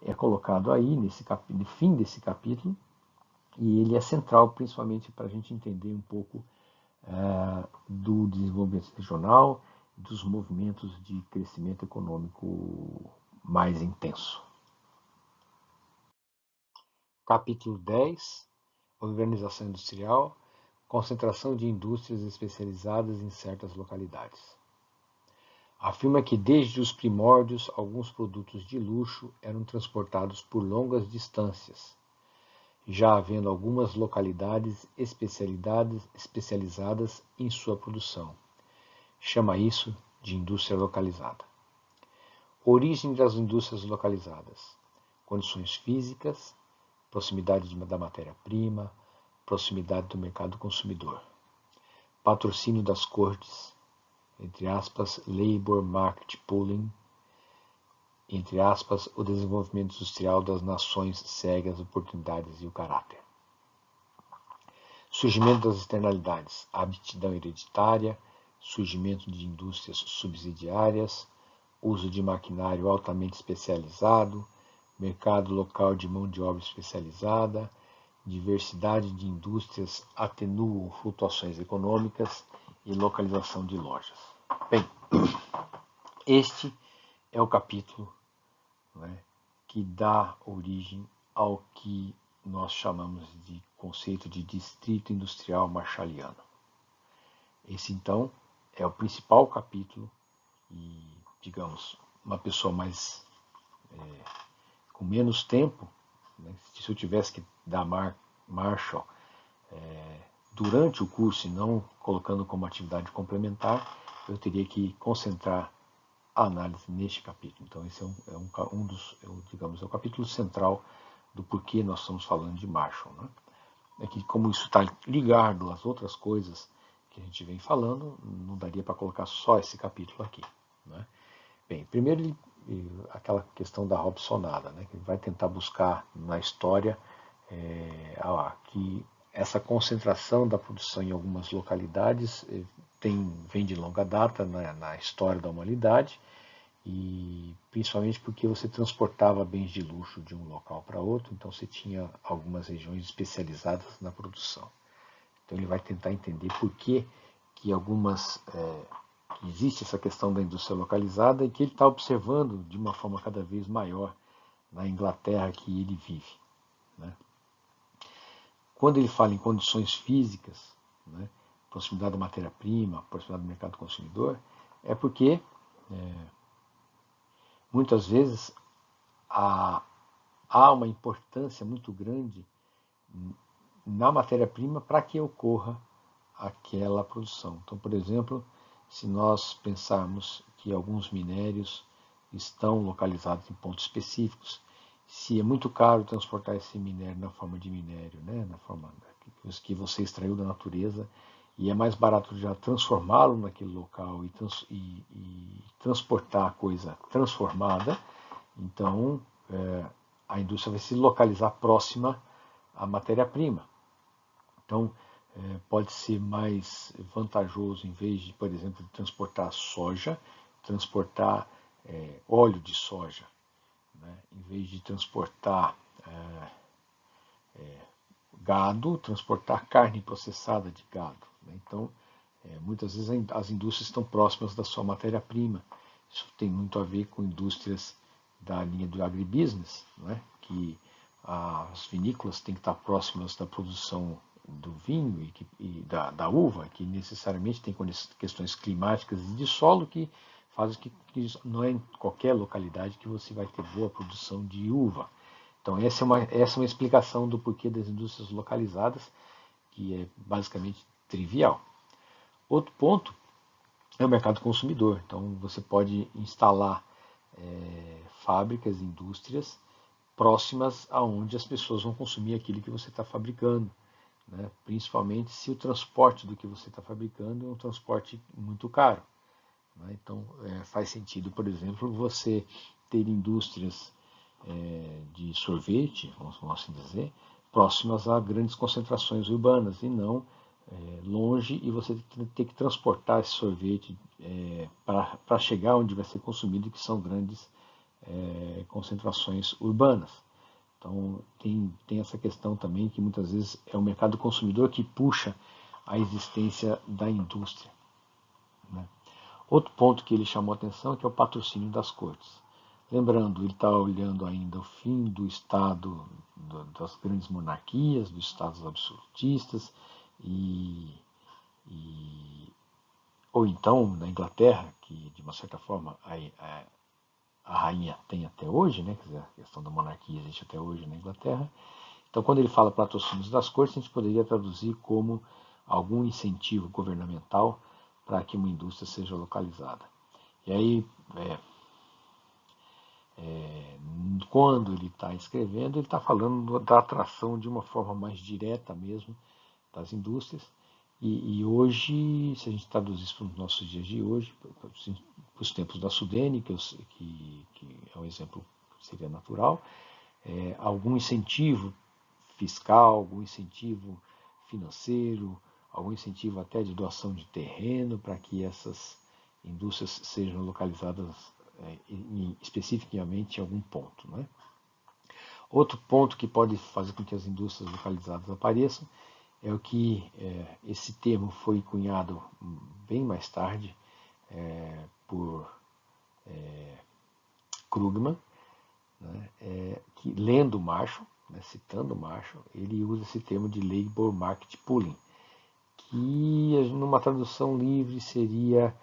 é colocado aí no fim desse capítulo, e ele é central principalmente para a gente entender um pouco do desenvolvimento regional e dos movimentos de crescimento econômico mais intenso. Capítulo 10. Organização industrial, concentração de indústrias especializadas em certas localidades. Afirma que desde os primórdios alguns produtos de luxo eram transportados por longas distâncias, já havendo algumas localidades especializadas em sua produção. Chama isso de indústria localizada. Origem das indústrias localizadas: condições físicas, proximidade da matéria-prima, proximidade do mercado consumidor. Patrocínio das cortes, entre aspas, labor market pooling, entre aspas, o desenvolvimento industrial das nações segue as oportunidades e o caráter. Surgimento das externalidades, aptidão hereditária, surgimento de indústrias subsidiárias, uso de maquinário altamente especializado, mercado local de mão de obra especializada, diversidade de indústrias atenuam flutuações econômicas e localização de lojas. Bem, este é o capítulo, que dá origem ao que nós chamamos de conceito de distrito industrial marshalliano. Esse, então, é o principal capítulo e, digamos, uma pessoa mais com menos tempo, se eu tivesse que dar Marshall durante o curso e não colocando como atividade complementar, eu teria que concentrar a análise neste capítulo. Então, esse é o capítulo central do porquê nós estamos falando de Marshall. É que, como isso está ligado às outras coisas que a gente vem falando, não daria para colocar só esse capítulo aqui. Bem, primeiro aquela questão da Robsonada, que vai tentar buscar na história que essa concentração da produção em algumas localidades vem de longa data na história da humanidade, e principalmente porque você transportava bens de luxo de um local para outro, então você tinha algumas regiões especializadas na produção. Então ele vai tentar entender por que existe essa questão da indústria localizada e que ele está observando de uma forma cada vez maior na Inglaterra que ele vive. Quando ele fala em condições físicas, proximidade da matéria-prima, proximidade do mercado consumidor, é porque muitas vezes há uma importância muito grande na matéria-prima para que ocorra aquela produção. Então, por exemplo, se nós pensarmos que alguns minérios estão localizados em pontos específicos, se é muito caro transportar esse minério na forma de minério, na forma que você extraiu da natureza, e é mais barato já transformá-lo naquele local e transportar a coisa transformada, então a indústria vai se localizar próxima à matéria-prima. Então, pode ser mais vantajoso, em vez de, por exemplo, de transportar soja, transportar óleo de soja, em vez de transportar gado, transportar carne processada de gado. Então, muitas vezes as indústrias estão próximas da sua matéria-prima. Isso tem muito a ver com indústrias da linha do agribusiness, que as vinícolas têm que estar próximas da produção do vinho e da uva, que necessariamente tem questões climáticas e de solo que fazem que não é em qualquer localidade que você vai ter boa produção de uva. Então essa é uma explicação do porquê das indústrias localizadas, que é basicamente trivial. Outro ponto é o mercado consumidor. Então você pode instalar fábricas, indústrias próximas aonde as pessoas vão consumir aquilo que você está fabricando, principalmente se o transporte do que você está fabricando é um transporte muito caro. Então faz sentido, por exemplo, você ter indústrias de sorvete, vamos assim dizer, próximas a grandes concentrações urbanas e não longe, e você ter que transportar esse sorvete para chegar onde vai ser consumido, que são grandes concentrações urbanas. Então tem essa questão também que muitas vezes é o mercado consumidor que puxa a existência da indústria, né? Outro ponto que ele chamou a atenção é que é o patrocínio das cortes. Lembrando, ele está olhando ainda o fim do Estado, das grandes monarquias, dos Estados absolutistas, ou então na Inglaterra, que de uma certa forma a rainha tem até hoje, né? Quer dizer, a questão da monarquia existe até hoje na Inglaterra. Então, quando ele fala patrocínios das cortes, a gente poderia traduzir como algum incentivo governamental para que uma indústria seja localizada. E aí, quando ele está escrevendo, ele está falando da atração de uma forma mais direta mesmo das indústrias. E hoje, se a gente traduzir isso para os nossos dias de hoje, para os tempos da Sudene, que é um exemplo que seria natural, algum incentivo fiscal, algum incentivo financeiro, algum incentivo até de doação de terreno para que essas indústrias sejam localizadas especificamente em algum ponto, né? Outro ponto que pode fazer com que as indústrias localizadas apareçam é o que esse termo foi cunhado bem mais tarde por Krugman, né, que lendo Marshall, né, citando Marshall, ele usa esse termo de Labor Market Pooling, que numa tradução livre seria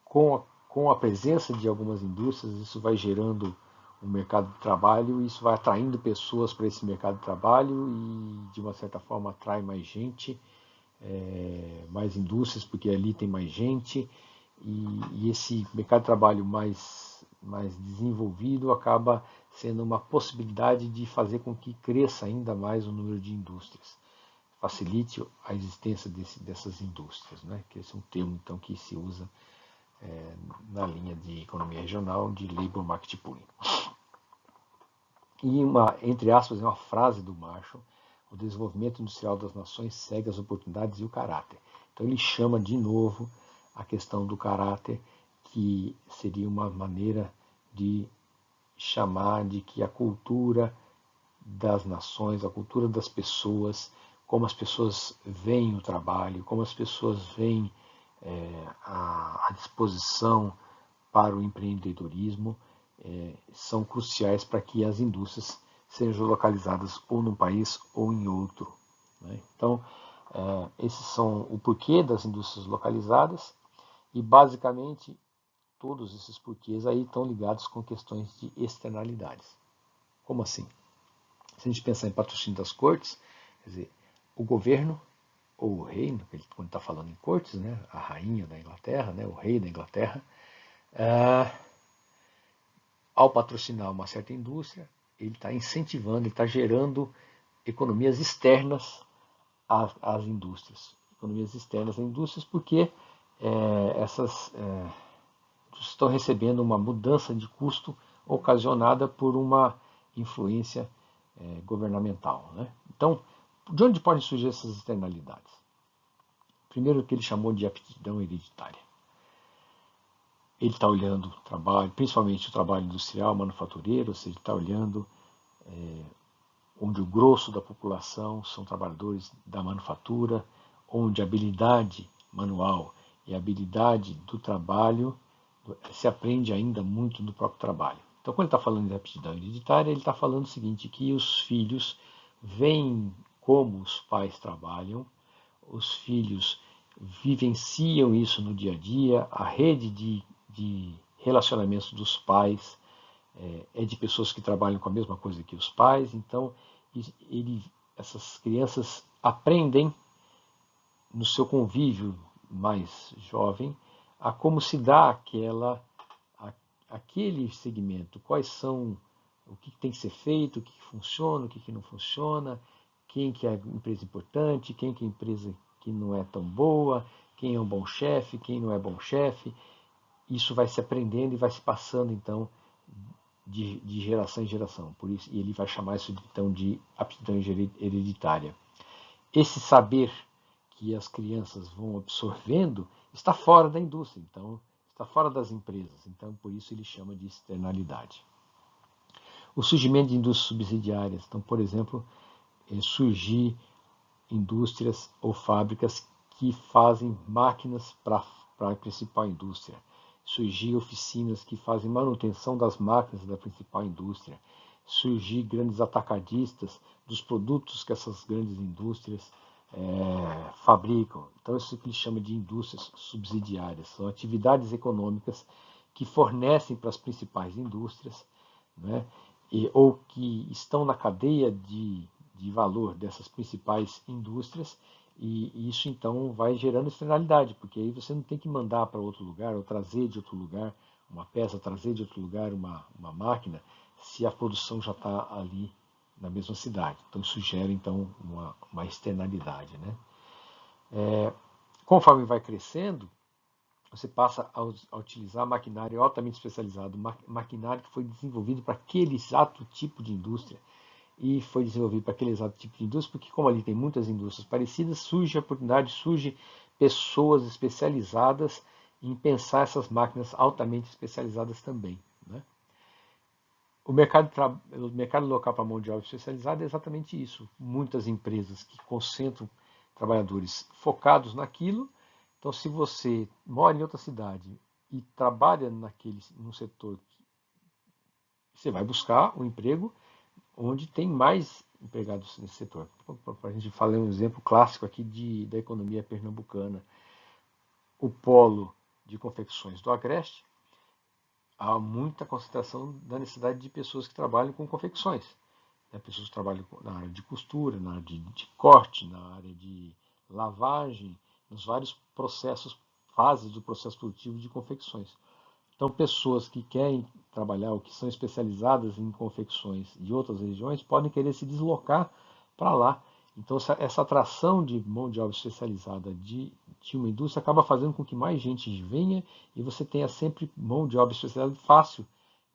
com a presença de algumas indústrias, isso vai gerando um mercado de trabalho, isso vai atraindo pessoas para esse mercado de trabalho e de uma certa forma atrai mais gente, mais indústrias, porque ali tem mais gente, e esse mercado de trabalho mais desenvolvido acaba sendo uma possibilidade de fazer com que cresça ainda mais o número de indústrias, facilite a existência dessas indústrias, né? Que esse é um termo então que se usa na linha de economia regional de Labor Market Pooling. E entre aspas, é uma frase do Marshall: o desenvolvimento industrial das nações segue as oportunidades e o caráter. Então ele chama de novo a questão do caráter, que seria uma maneira de chamar de que a cultura das nações, a cultura das pessoas, como as pessoas veem o trabalho, como as pessoas veem a disposição para o empreendedorismo, são cruciais para que as indústrias sejam localizadas ou num país ou em outro, né? Então, esses são o porquê das indústrias localizadas e, basicamente, todos esses porquês aí estão ligados com questões de externalidades. Como assim? Se a gente pensar em patrocínio das cortes, quer dizer, o governo ou o reino, quando está falando em cortes, né, a rainha da Inglaterra, né, o rei da Inglaterra, ao patrocinar uma certa indústria, ele está incentivando, ele está gerando economias externas às indústrias. Economias externas às indústrias porque essas estão recebendo uma mudança de custo ocasionada por uma influência governamental, né? Então, de onde podem surgir essas externalidades? Primeiro, o que ele chamou de aptidão hereditária. Ele está olhando o trabalho, principalmente o trabalho industrial, manufatureiro, ou seja, ele está olhando onde o grosso da população são trabalhadores da manufatura, onde a habilidade manual e a habilidade do trabalho se aprende ainda muito no próprio trabalho. Então, quando ele está falando de aptidão hereditária, ele está falando o seguinte, que os filhos veem como os pais trabalham, os filhos vivenciam isso no dia a dia, a rede de relacionamentos dos pais é de pessoas que trabalham com a mesma coisa que os pais, então essas crianças aprendem no seu convívio mais jovem a como se dá aquele segmento, quais são, o que tem que ser feito, o que funciona, o que não funciona, quem que é a empresa importante, quem que é a empresa que não é tão boa, quem é um bom chefe, quem não é bom chefe. Isso vai se aprendendo e vai se passando então de geração em geração. Por isso, e ele vai chamar isso então de aptidão hereditária. Esse saber que as crianças vão absorvendo está fora da indústria, então está fora das empresas. Então, por isso ele chama de externalidade. O surgimento de indústrias subsidiárias. Então, por exemplo, surgir indústrias ou fábricas que fazem máquinas para a principal indústria. Surgir oficinas que fazem manutenção das máquinas da principal indústria. Surgir grandes atacadistas dos produtos que essas grandes indústrias fabricam. Então, isso que eles chamam de indústrias subsidiárias. São atividades econômicas que fornecem para as principais indústrias, né, ou que estão na cadeia de valor dessas principais indústrias, e isso então vai gerando externalidade, porque aí você não tem que mandar para outro lugar ou trazer de outro lugar uma peça, trazer de outro lugar uma máquina, se a produção já está ali na mesma cidade. Então isso gera então uma externalidade, né? Conforme vai crescendo, você passa a utilizar maquinário altamente especializado, maquinário que foi desenvolvido para aquele exato tipo de indústria, e foi desenvolvido para aquele exato tipo de indústria, porque como ali tem muitas indústrias parecidas, surge a oportunidade, surge pessoas especializadas em pensar essas máquinas altamente especializadas também, né? O mercado local para mão de obra especializada é exatamente isso. Muitas empresas que concentram trabalhadores focados naquilo. Então, se você mora em outra cidade e trabalha num setor, você vai buscar um emprego onde tem mais empregados nesse setor. Para a gente falar um exemplo clássico aqui da economia pernambucana, o polo de confecções do Agreste, há muita concentração da necessidade de pessoas que trabalham com confecções. Pessoas que trabalham na área de costura, na área de corte, na área de lavagem, nos vários processos, fases do processo produtivo de confecções. Então, pessoas que querem trabalhar ou que são especializadas em confecções de outras regiões podem querer se deslocar para lá. Então, essa atração de mão de obra especializada de uma indústria acaba fazendo com que mais gente venha e você tenha sempre mão de obra especializada fácil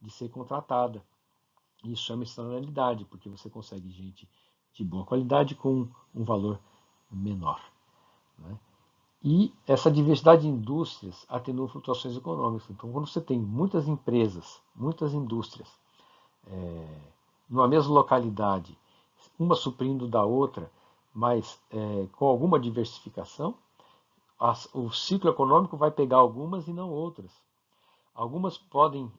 de ser contratada. Isso é uma externalidade, porque você consegue gente de boa qualidade com um valor menor, né? E essa diversidade de indústrias atenua flutuações econômicas. Então, quando você tem muitas empresas, muitas indústrias, numa mesma localidade, uma suprindo da outra, mas com alguma diversificação, o ciclo econômico vai pegar algumas e não outras. Algumas podem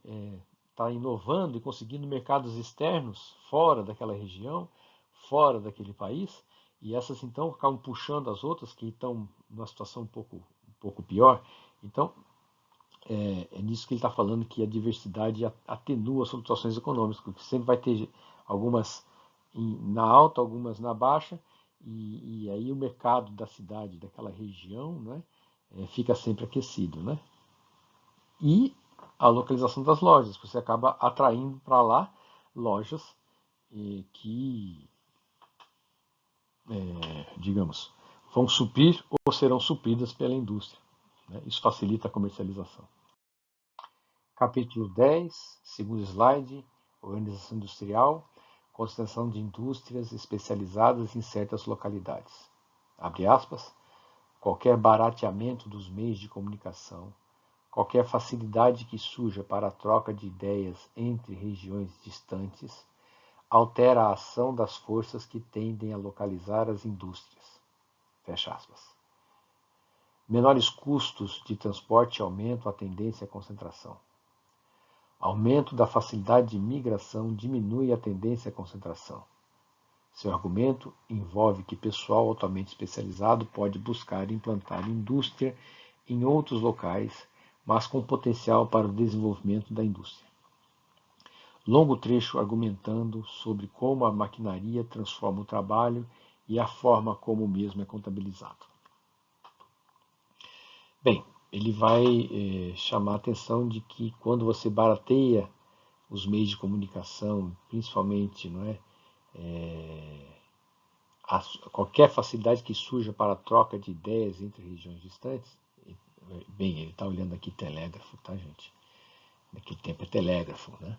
estar inovando e conseguindo mercados externos fora daquela região, fora daquele país, e essas então acabam puxando as outras que estão numa situação um pouco pior. Então, é nisso que ele está falando, que a diversidade atenua as flutuações econômicas, porque sempre vai ter algumas na alta, algumas na baixa, e aí o mercado da cidade, daquela região, né, fica sempre aquecido, né? E a localização das lojas, você acaba atraindo para lá lojas que, digamos, vão suprir ou serão supridas pela indústria, né? Isso facilita a comercialização. Capítulo 10, segundo slide, organização industrial, concentração de indústrias especializadas em certas localidades. Abre aspas, qualquer barateamento dos meios de comunicação, qualquer facilidade que surja para a troca de ideias entre regiões distantes, altera a ação das forças que tendem a localizar as indústrias. Fecha aspas. Menores custos de transporte aumentam a tendência à concentração. Aumento da facilidade de migração diminui a tendência à concentração. Seu argumento envolve que pessoal altamente especializado pode buscar implantar indústria em outros locais, mas com potencial para o desenvolvimento da indústria. Longo trecho argumentando sobre como a maquinaria transforma o trabalho e a forma como o mesmo é contabilizado. Bem, ele vai chamar a atenção de que quando você barateia os meios de comunicação, principalmente, não é, qualquer facilidade que surja para a troca de ideias entre regiões distantes, bem, ele está olhando aqui telégrafo, tá, gente? Naquele tempo é telégrafo, né?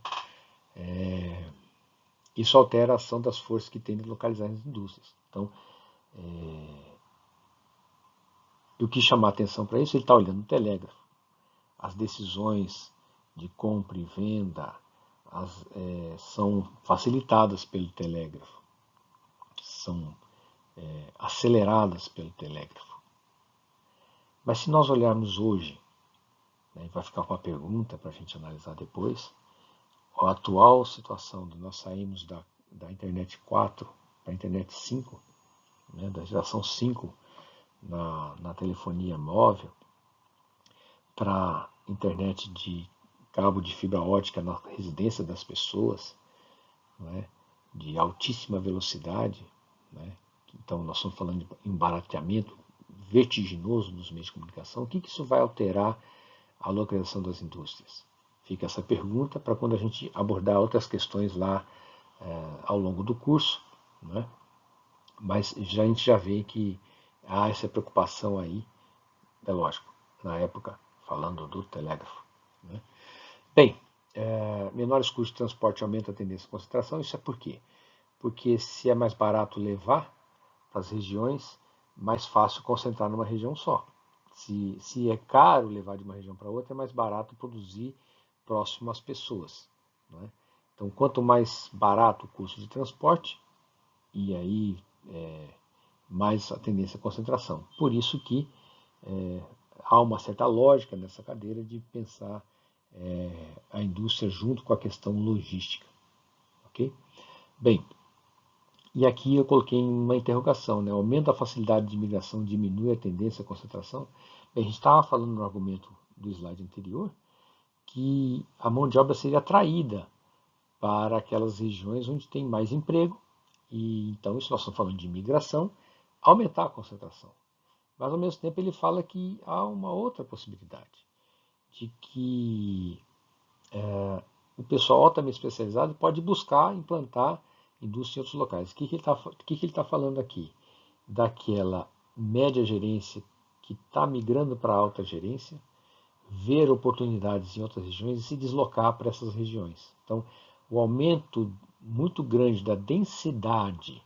Isso altera a ação das forças que tendem a localizar as indústrias. Então, o que chamar atenção para isso, ele está olhando o telégrafo. As decisões de compra e venda são facilitadas pelo telégrafo. São aceleradas pelo telégrafo. Mas se nós olharmos hoje, né, vai ficar uma pergunta para a gente analisar depois, a atual situação de nós saímos da internet 4 para a internet 5, né, da geração 5 na telefonia móvel, para internet de cabo de fibra ótica na residência das pessoas, né, de altíssima velocidade, né, então nós estamos falando de um barateamento vertiginoso nos meios de comunicação. O que isso vai alterar a localização das indústrias? Fica essa pergunta para quando a gente abordar outras questões lá ao longo do curso, né? Mas a gente já vê que há essa preocupação aí, é lógico, na época, falando do telégrafo, né? Bem, menores custos de transporte aumentam a tendência à concentração. Isso é por quê? Porque se é mais barato levar para as regiões, mais fácil concentrar numa região só. Se é caro levar de uma região para outra, é mais barato produzir próximo às pessoas, né? Então, quanto mais barato o custo de transporte, e aí mais a tendência à concentração. Por isso que há uma certa lógica nessa cadeira de pensar a indústria junto com a questão logística. Ok? Bem, e aqui eu coloquei uma interrogação, né? O aumento da facilidade de migração diminui a tendência à concentração? Bem, a gente estava falando no argumento do slide anterior que a mão de obra seria atraída para aquelas regiões onde tem mais emprego, e então isso nós estamos falando de imigração, aumentar a concentração. Mas ao mesmo tempo ele fala que há uma outra possibilidade, de que o pessoal altamente especializado pode buscar implantar indústria em outros locais. O que ele tá falando aqui? Daquela média gerência que está migrando para a alta gerência, ver oportunidades em outras regiões e se deslocar para essas regiões. Então, o aumento muito grande da densidade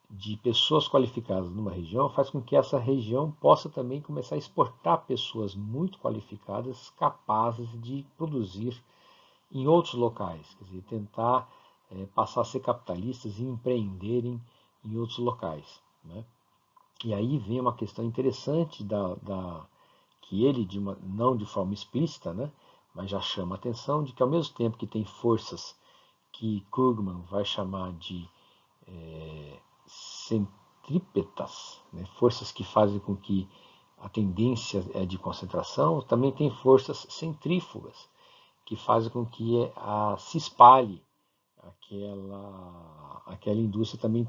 de pessoas qualificadas numa região faz com que essa região possa também começar a exportar pessoas muito qualificadas, capazes de produzir em outros locais, quer dizer, tentar passar a ser capitalistas e empreenderem em outros locais, né? E aí vem uma questão interessante que ele, não de forma explícita, né, mas já chama a atenção de que ao mesmo tempo que tem forças que Krugman vai chamar de centrípetas, né, forças que fazem com que a tendência é de concentração, também tem forças centrífugas, que fazem com que se espalhe aquela indústria também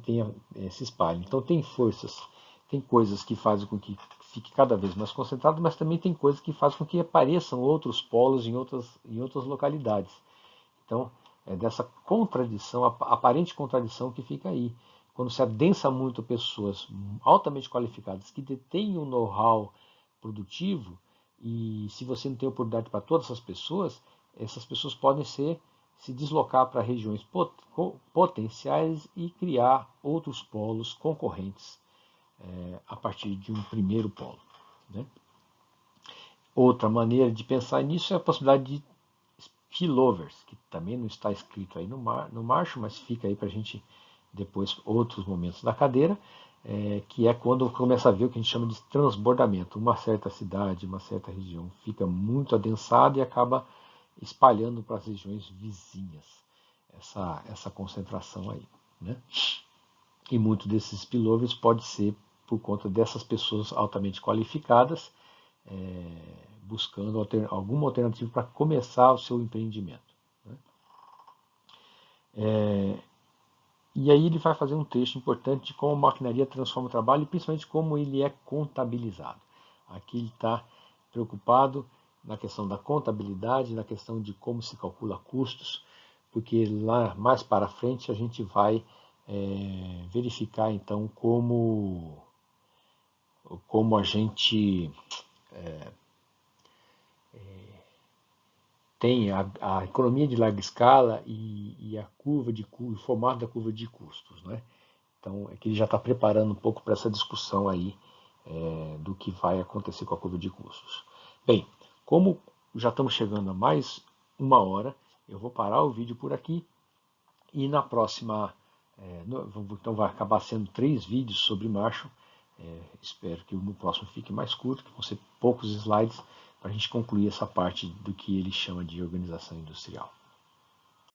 se espalhe. Então tem coisas que fazem com que fique cada vez mais concentrado, mas também tem coisas que fazem com que apareçam outros polos em outras localidades. Então, é dessa contradição, aparente contradição que fica aí. Quando se adensa muito pessoas altamente qualificadas que detêm um know-how produtivo, e se você não tem oportunidade para todas essas pessoas podem se deslocar para regiões potenciais e criar outros polos concorrentes a partir de um primeiro polo, né? Outra maneira de pensar nisso é a possibilidade de spillovers, que também não está escrito aí no Marshall, mas fica aí para a gente depois outros momentos da cadeira, que é quando começa a ver o que a gente chama de transbordamento. Uma certa cidade, uma certa região fica muito adensada e acaba espalhando para as regiões vizinhas essa concentração aí, né? E muito desses spillovers pode ser por conta dessas pessoas altamente qualificadas buscando alguma alternativa para começar o seu empreendimento, né? E aí ele vai fazer um texto importante de como a maquinaria transforma o trabalho e principalmente como ele é contabilizado. Aqui ele está preocupado na questão da contabilidade, na questão de como se calcula custos, porque lá mais para frente a gente vai verificar então como a gente tem a economia de larga escala e a curva o formato da curva de custos, né? Então, é que ele já está preparando um pouco para essa discussão aí do que vai acontecer com a curva de custos. Bem, como já estamos chegando a mais uma hora, eu vou parar o vídeo por aqui e na próxima Então vai acabar sendo 3 vídeos sobre Marshall. Espero que no próximo fique mais curto, que vão ser poucos slides, para a gente concluir essa parte do que ele chama de organização industrial.